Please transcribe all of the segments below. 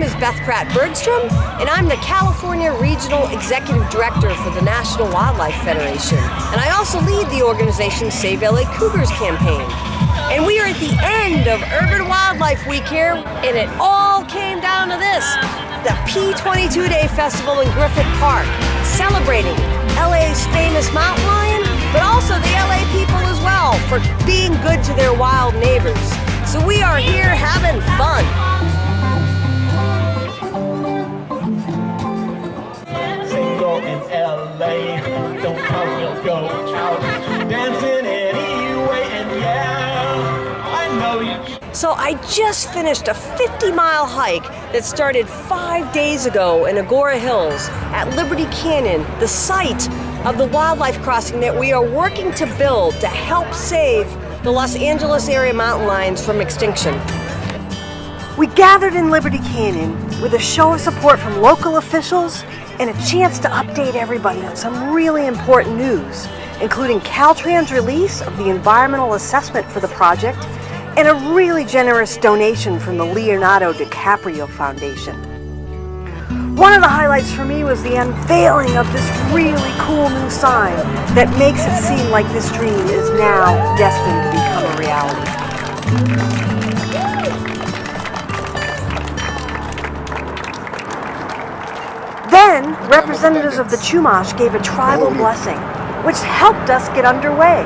is Beth Pratt-Bergstrom, and I'm the California Regional Executive Director for the National Wildlife Federation. And I also lead the organization's Save LA Cougars campaign. And we are at the end of Urban Wildlife Week here, and it all came down to this. The P22 Day Festival in Griffith Park, celebrating LA's famous mountain lion, but also the LA people as well for being good to their wild neighbors. So we are here having fun. Single in LA, don't come, we'll go out dancing anyway, and yeah, I know you. So I just finished a 50-mile hike that started 5 days ago in Agora Hills at Liberty Canyon, the site of the wildlife crossing that we are working to build to help save the Los Angeles area mountain lions from extinction. We gathered in Liberty Canyon with a show of support from local officials and a chance to update everybody on some really important news, including Caltrans' release of the environmental assessment for the project and a really generous donation from the Leonardo DiCaprio Foundation. One of the highlights for me was the unveiling of this really cool new sign that makes it seem like this dream is now destined to become a reality. Then, representatives of the Chumash gave a tribal blessing, which helped us get underway.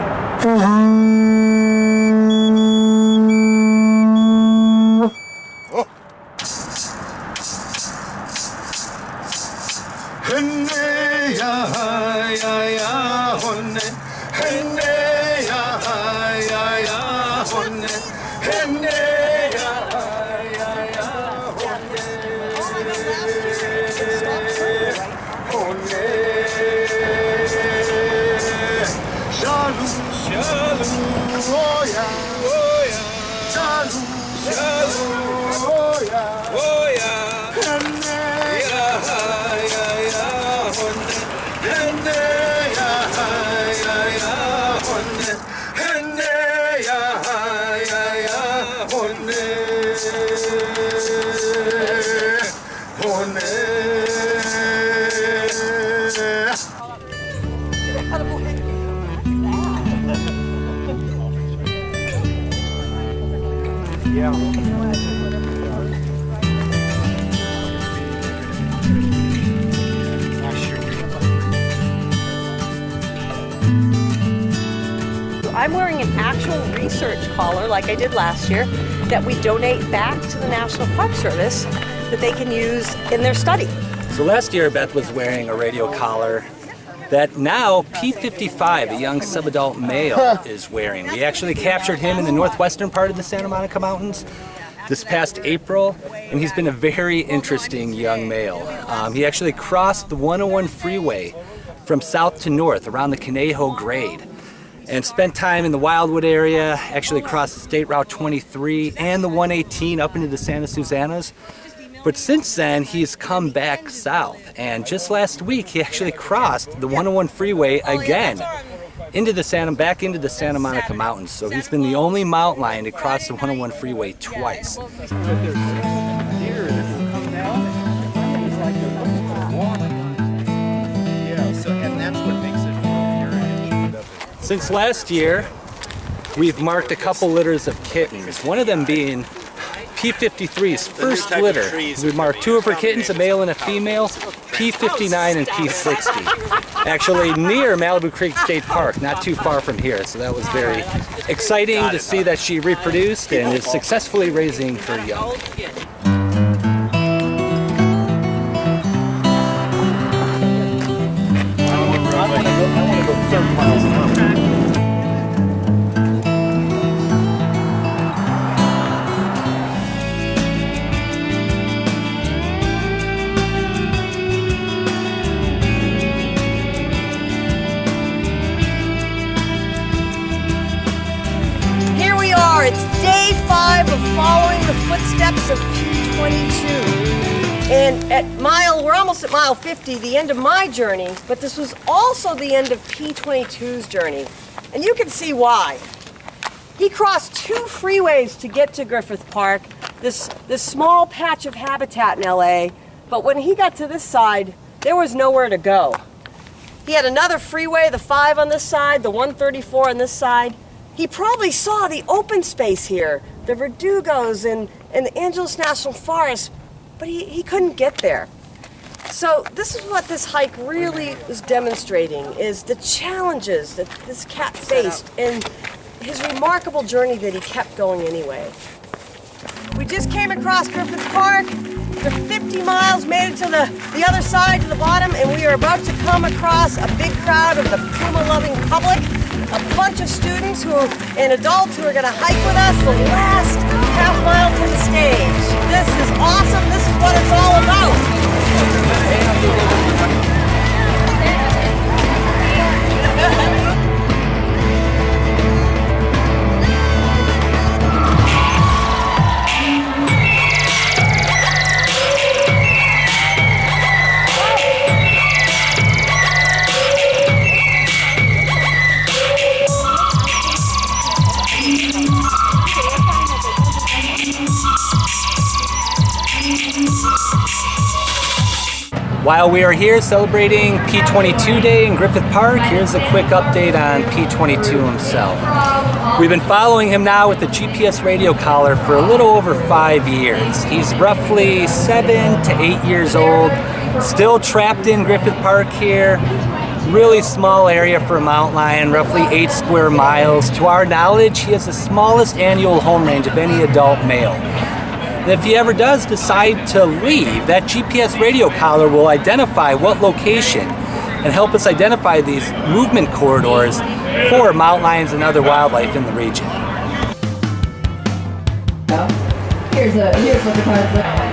I'm wearing an actual research collar like I did last year that we donate back to the National Park Service that they can use in their study. So last year Beth was wearing a radio collar that now P55, a young subadult male, is wearing. We actually captured him in the northwestern part of the Santa Monica Mountains this past April, and he's been a very interesting young male. He actually crossed the 101 freeway from south to north around the Conejo Grade and spent time in the Wildwood area, actually crossed the State Route 23 and the 118 up into the Santa Susanas. But since then, he's come back south, and just last week he actually crossed the 101 freeway again back into the Santa Monica Mountains. So he's been the only mountain lion to cross the 101 freeway twice. Since last year, we've marked a couple litters of kittens, one of them being P53's first litter. We marked two of her kittens, a male and a female, P59 and P60. Actually near Malibu Creek State Park, not too far from here. So that was very exciting to see that she reproduced and is successfully raising her young. It's day 5 of following the footsteps of P22. And we're almost at mile 50, the end of my journey, but this was also the end of P22's journey. And you can see why. He crossed 2 freeways to get to Griffith Park, this small patch of habitat in LA, but when he got to this side, there was nowhere to go. He had another freeway, the 5 on this side, the 134 on this side. He probably saw the open space here, the Verdugos and the Angeles National Forest, but he couldn't get there. So this is what this hike really is demonstrating, is the challenges that this cat faced and his remarkable journey that he kept going anyway. We just came across Griffith Park. The 50 miles made it to the other side, to the bottom, and we are about to come across a big crowd of the Puma-loving public, a bunch of students and adults who are going to hike with us the last half mile to the stage. This is awesome. This is what it's all about. While we are here celebrating P22 Day in Griffith Park, here's a quick update on P22 himself. We've been following him now with the GPS radio collar for a little over 5 years. He's roughly 7 to 8 years old, still trapped in Griffith Park here. Really small area for a mountain lion, roughly 8 square miles. To our knowledge, he has the smallest annual home range of any adult male. And if he ever does decide to leave, that GPS radio collar will identify what location and help us identify these movement corridors for mountain lions and other wildlife in the region. Here's what the cards look like.